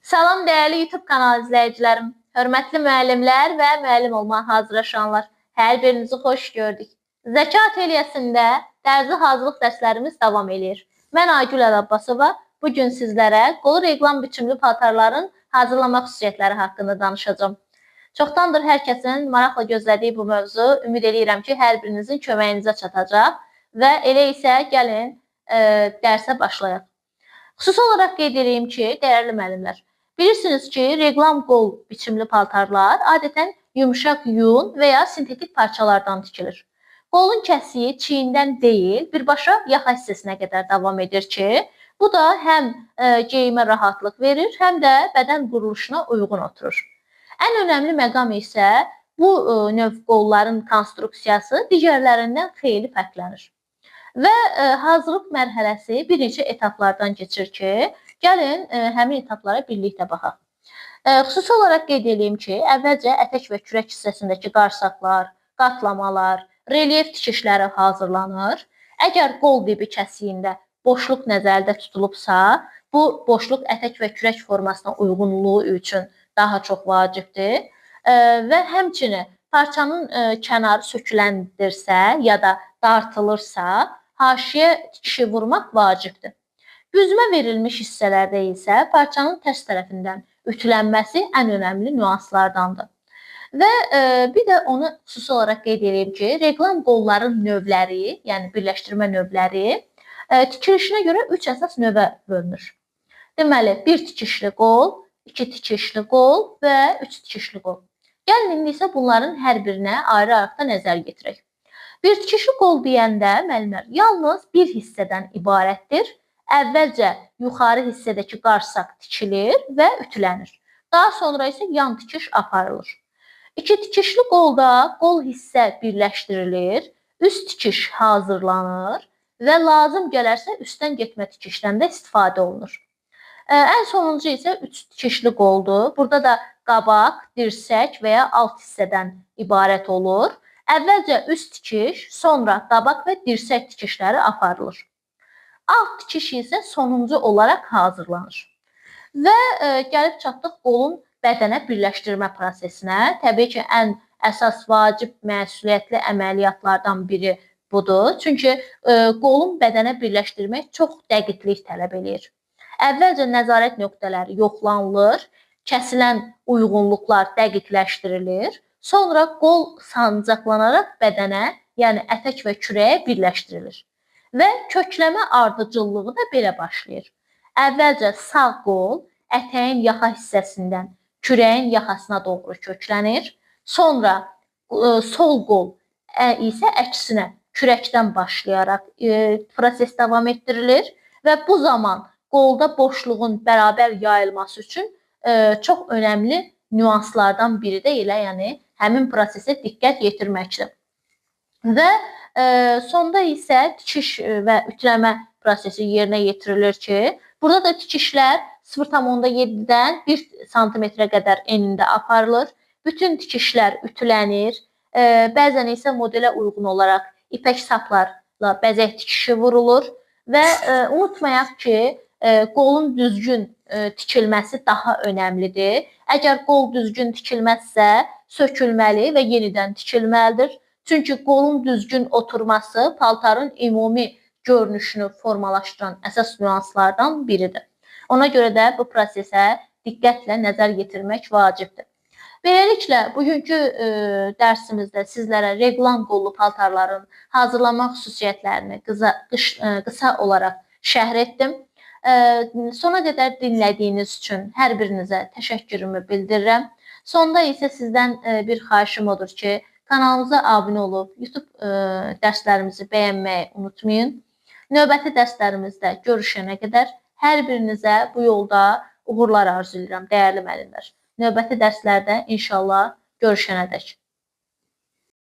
Salam dəyərli YouTube kanalı izləyicilərim, hörmətli müəllimlər və müəllim olmağa hazırlaşanlar. Hər birinizi xoş gördük. Zəka Atölyəsində dərzi hazırlıq dərslərimiz davam edir. Mən Aygül Əlabbasova bugün sizlərə qolu reqlam biçimli paltarların hazırlamaq xüsusiyyətləri haqqında danışacağım. Çoxdandır hər kəsin maraqla gözlədiyi bu mövzu, ümid edirəm ki, hər birinizin köməyinizə çatacaq və elə isə gəlin dərsə başlayaq. Xüsusi olaraq qeyd edeyim ki, dəyərli müəllimlər, bilirsiniz ki, reqlam qol biçimli paltarlar adətən yumşaq yun və ya sintetik parçalardan tikilir. Qolun kəsiyi çiyindən deyil, birbaşa yaxa hissəsinə qədər davam edir ki, bu da həm geyimə rahatlıq verir, həm də bədən quruluşuna uyğun oturur. Ən önəmli məqam isə bu növ qolların konstruksiyası digərlərindən xeyli fərqlənir. Və hazırlıq mərhələsi bir neçə etaplardan keçir ki, gəlin həmin etaplara birlikdə baxaq. Xüsusi olaraq qeyd edeyim ki, əvvəlcə ətək və kürək hissəsindəki qarsaqlar, qatlamalar, relyef tikişləri hazırlanır. Əgər qol dibi kəsiyində boşluq nəzərdə tutulubsa, bu boşluq ətək və kürək formasına uyğunluğu üçün daha çox vacibdir. Və həmçinin parçanın kənarı söküləndirsə ya da dartılırsa, haşiyə tikişi vurmaq vacibdir. Büzmə verilmiş hissələrdə isə parçanın tərs tərəfindən ütülənməsi ən önəmli nüanslardandır. Və bir də onu xüsusi olaraq qeyd edeyim ki, reqlam qolların növləri, yəni birləşdirmə növləri tikilişinə görə 3 əsas növə bölünür. Deməli, 1 tikişli qol, 2 tikişli qol və 3 tikişli qol. Gəlin indi isə bunların hər birinə ayrı-ayrıqda nəzər yetirək. Bir tikişli qol deyəndə müəllimlər yalnız bir hissədən ibarətdir. Əvvəlcə yuxarı hissədəki qarsaq tikilir və ütülənir. Daha sonra isə yan tikiş aparılır. 2 tikişli qolda qol hissə birləşdirilir, üst tikiş hazırlanır və lazım gələrsə üstdən getmə tikişdən də istifadə olunur. Ən sonuncu isə 3 tikişli qoldur. Burada da qabaq, dirsək və ya alt hissədən ibarət olur. Əvvəlcə üst tikiş, sonra qabaq və dirsək tikişləri aparılır. Alt tikiş isə sonuncu olaraq hazırlanır. Və gəlib çatdıq qolun bədənə birləşdirmə prosesinə. Təbii ki, ən əsas vacib məsuliyyətli əməliyyatlardan biri budur. Çünki qolun bədənə birləşdirmək çox dəqiqlik tələb edir. Əvvəlcə nəzarət nöqtələri yoxlanılır, kəsilən uyğunluqlar dəqiqləşdirilir. Sonra qol sancaqlanaraq bədənə, yəni ətək və kürəyə birləşdirilir. Və kökləmə ardıcıllığı da belə başlayır. Əvvəlcə sağ qol ətəyin yaxa hissəsindən kürəyin yaxasına doğru köklənir. Sonra sol qol isə əksinə kürəkdən başlayaraq proses davam etdirilir və bu zaman qolda boşluğun bərabər yayılması üçün çox önəmli nüanslardan biri də elə, yəni həmin prosesə diqqət yetirməkdir. Və sonda isə tikiş və ütüləmə prosesi yerinə yetirilir ki, burada da tikişlər 0,7-dən 1 sm-ə qədər enində aparılır. Bütün tikişlər ütülənir. Bəzən isə modelə uyğun olaraq ipək saplarla bəzək tikişi vurulur və unutmayaq ki, qolun düzgün tikilməsi daha önəmlidir. Əgər qol düzgün tikilməzsə, sökülməli və yenidən tikilməlidir. Çünki qolun düzgün oturması paltarın ümumi görünüşünü formalaşdıran əsas nüanslardan biridir. Ona görə də bu prosesə diqqətlə nəzər yetirmək vacibdir. Beləliklə, bugünkü dərsimizdə sizlərə reqlam qollu paltarların hazırlanmaq xüsusiyyətlərini qısa olaraq şərh etdim. Sona qədər dinlədiyiniz üçün hər birinizə təşəkkürümü bildirirəm. Sonda isə sizdən bir xahişim odur ki, kanalımıza abunə olub YouTube dərslərimizi bəyənməyi unutmayın. Növbəti dərslərimizdə görüşənə qədər hər birinizə bu yolda uğurlar arzulayıram, dəyərli müəllimlər. Növbəti dərslərdə inşallah görüşənədək.